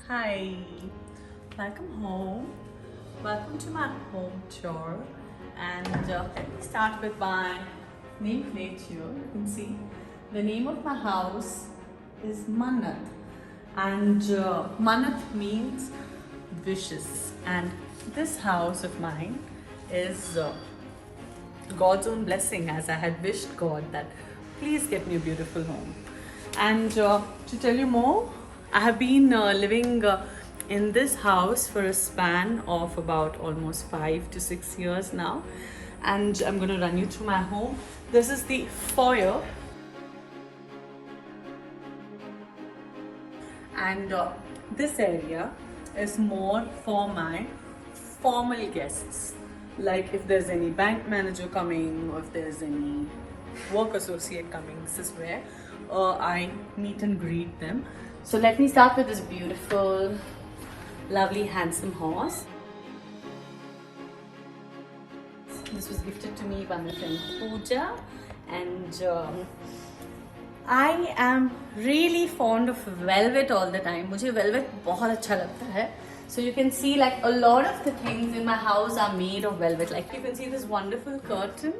Hi, welcome home. Welcome to my home tour. And let me start with my nameplate here. You can see the name of my house is Mannat, and Mannat means wishes. And this house of mine is God's own blessing, as I had wished God that please get me a beautiful home. And to tell you more, I have been living in this house for a span of about almost 5 to 6 years now. And I'm going to run you through my home. This is the foyer. And this area is more for my formal guests, like if there's any bank manager coming or if there's any work associate coming. This is where I meet and greet them. So let me start with this beautiful, lovely, handsome horse. This was gifted to me by my friend Pooja, and I am really fond of velvet all the time. मुझे velvet बहुत अच्छा लगता है. So you can see like a lot of the things in my house are made of velvet. Like you can see this wonderful curtain.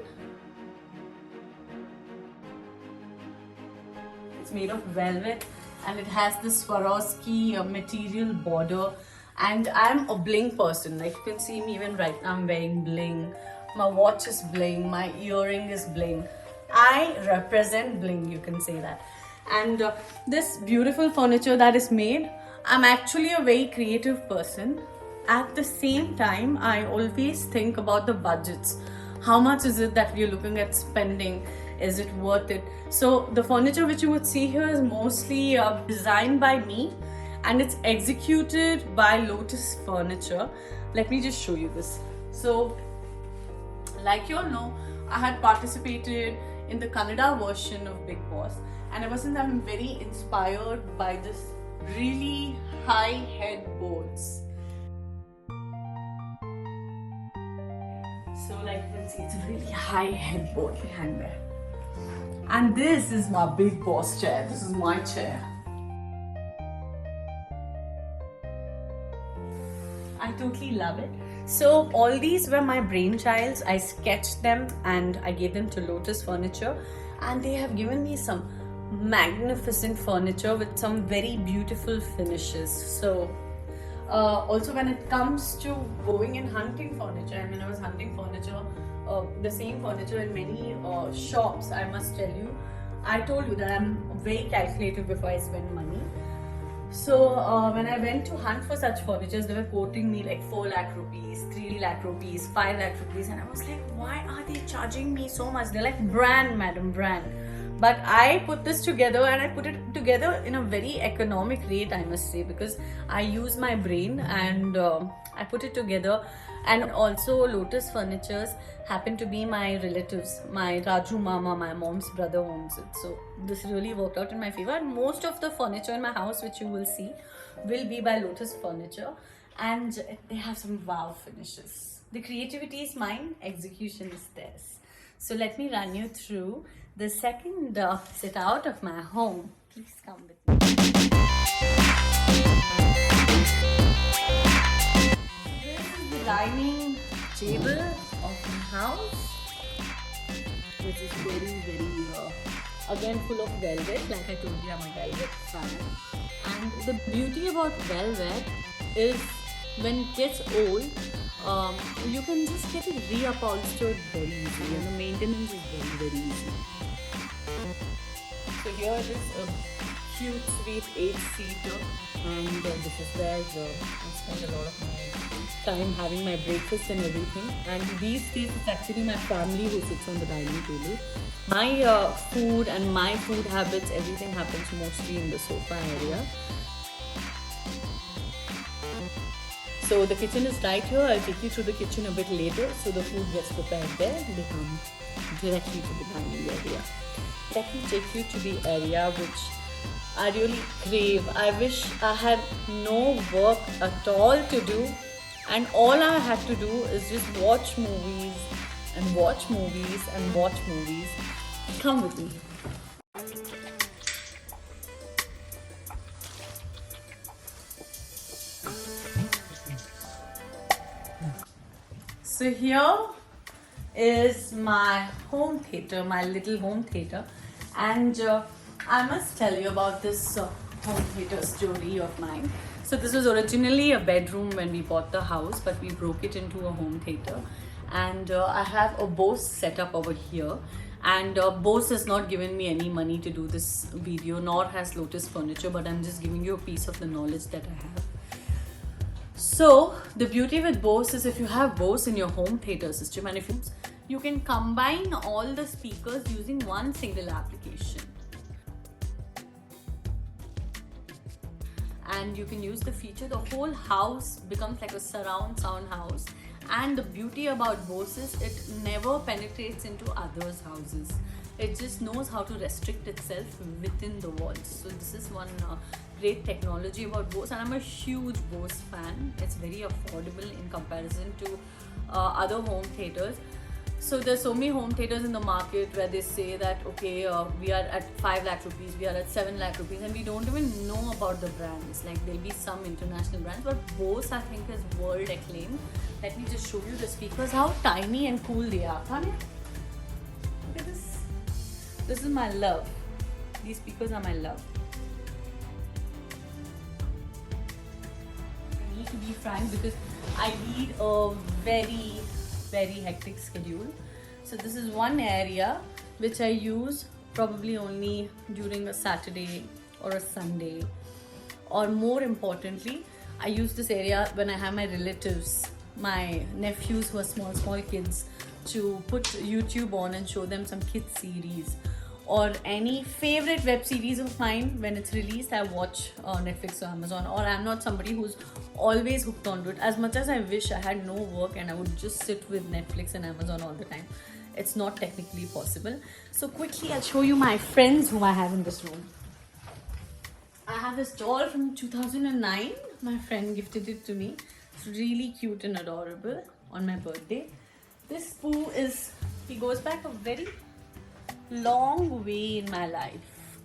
It's made of velvet and it has this Swarovski material border. And I'm a bling person. Like you can see me even right now, I'm wearing bling. My watch is bling. My earring is bling. I represent bling, you can say that. And this beautiful furniture that is made, I'm actually a very creative person. At the same time, I always think about the budgets. How much is it that we're looking at spending? Is it worth it? So the furniture which you would see here is mostly designed by me and it's executed by Lotus Furniture. Let me just show you this. So like you all know, I had participated in the Kannada version of Bigg Boss, and ever since I'm very inspired by this really high headboards. So like you can see, it's a really high headboard behind there. And this is my Bigg Boss chair. This is my chair. I totally love it. So all these were my brainchilds. I sketched them and I gave them to Lotus Furniture, and they have given me some magnificent furniture with some very beautiful finishes. So also when it comes to going and hunting furniture, I mean I was hunting furniture, the same furniture in many shops. I must tell you, I told you that I'm very calculative before I spend money. So when I went to hunt for such furniture, they were quoting me like 4 lakh rupees, 3 lakh rupees, 5 lakh rupees, and I was like, why are they charging me so much? They're like, brand, madam, brand. But I put this together and I put it together in a very economic rate, I must say, because I use my brain and I put it together. And also Lotus Furnitures happen to be my relatives. My Raju Mama, my mom's brother owns it. So this really worked out in my favor. And most of the furniture in my house, which you will see, will be by Lotus Furniture. And they have some wow finishes. The creativity is mine, execution is theirs. So let me run you through the second sit out of my home. Please come with me. This is the dining table of my house, which is very, again full of velvet. Like I told you, I'm a velvet fan. And the beauty about velvet is when it gets old, you can just get it reupholstered very easily, and the maintenance is very, very easy. So here is a cute, sweet 8-seater, and this is where I spend a lot of my time having my breakfast and everything. And these days it's actually my family who sits on the dining table. My food and my food habits, everything happens mostly in the sofa area. So the kitchen is right here. I'll take you through the kitchen a bit later. So the food gets prepared there. They come directly to the dining area. Let me take you to the area which I really crave. I wish I had no work at all to do, and all I had to do is just watch movies and watch movies and watch movies. Come with me. So here is my home theater, my little home theater, and I must tell you about this home theater story of mine. So this was originally a bedroom when we bought the house, but we broke it into a home theater, and I have a Bose setup over here. And Bose has not given me any money to do this video, nor has Lotus Furniture, but I'm just giving you a piece of the knowledge that I have. So the beauty with Bose is if you have Bose in your home theater system, and if you can combine all the speakers using one single application. And you can use the feature, the whole house becomes like a surround sound house. And the beauty about Bose is it never penetrates into others' houses. It just knows how to restrict itself within the walls. So this is one great technology about Bose, and I'm a huge Bose fan. It's very affordable in comparison to other home theaters. So there's so many home theaters in the market where they say that okay, we are at 5 lakh rupees, we are at 7 lakh rupees, and we don't even know about the brands. Like there'll be some international brands, but Bose I think is world acclaimed. Let me just show you the speakers, how tiny and cool they are. Tanya, look at this. This is my love. These speakers are my love. I need to be frank because I lead a very hectic schedule. So this is one area which I use probably only during a Saturday or a Sunday, or more importantly, I use this area when I have my relatives, my nephews who are small kids, to put YouTube on and show them some kids series or any favorite web series of mine. When it's released, I watch Netflix or Amazon, or I'm not somebody who's always hooked onto it. As much as I wish I had no work and I would just sit with Netflix and Amazon all the time, it's not technically possible. So quickly I'll show you my friends whom I have in this room. I have this doll from 2009. My friend gifted it to me. It's really cute and adorable on my birthday. This Pooh he goes back a very long way in my life.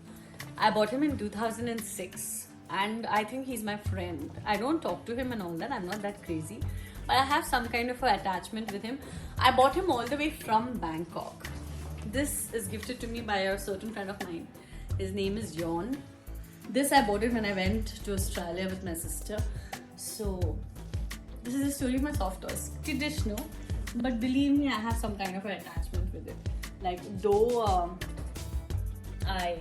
I bought him in 2006 and I think he's my friend. I don't talk to him and all that, I'm not that crazy, but I have some kind of an attachment with him. I bought him all the way from Bangkok. This is gifted to me by a certain friend of mine. His name is John. This I bought it when I went to Australia with my sister. So this is the story of my soft toys. Traditional, but believe me, I have some kind of an attachment with it. Like though I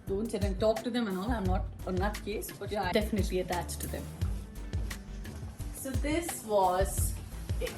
don't sit and talk to them and all, I'm not on that case, but yeah, I'm definitely attached to them. So this was it.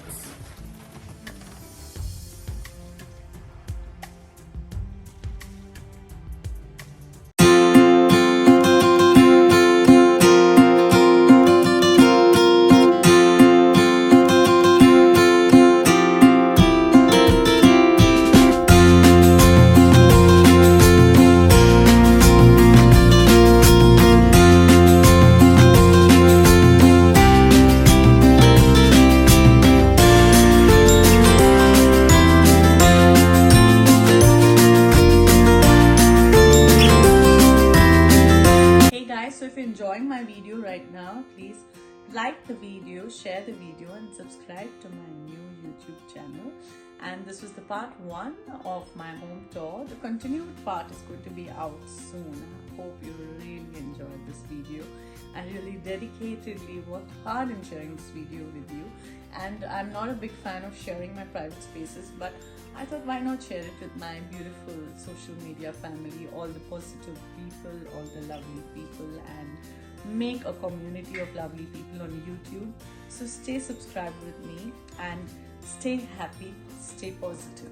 So if you're enjoying my video right now, please like the video, share the video and subscribe to my new YouTube channel. And this was the part 1 of my home tour. The continued part is going to be out soon. I hope you really enjoyed this video. I really dedicatedly worked hard in sharing this video with you, and I'm not a big fan of sharing my private spaces, but I thought why not share it with my beautiful social media family, all the positive people, all the lovely people, and make a community of lovely people on YouTube. So stay subscribed with me and stay happy, stay positive.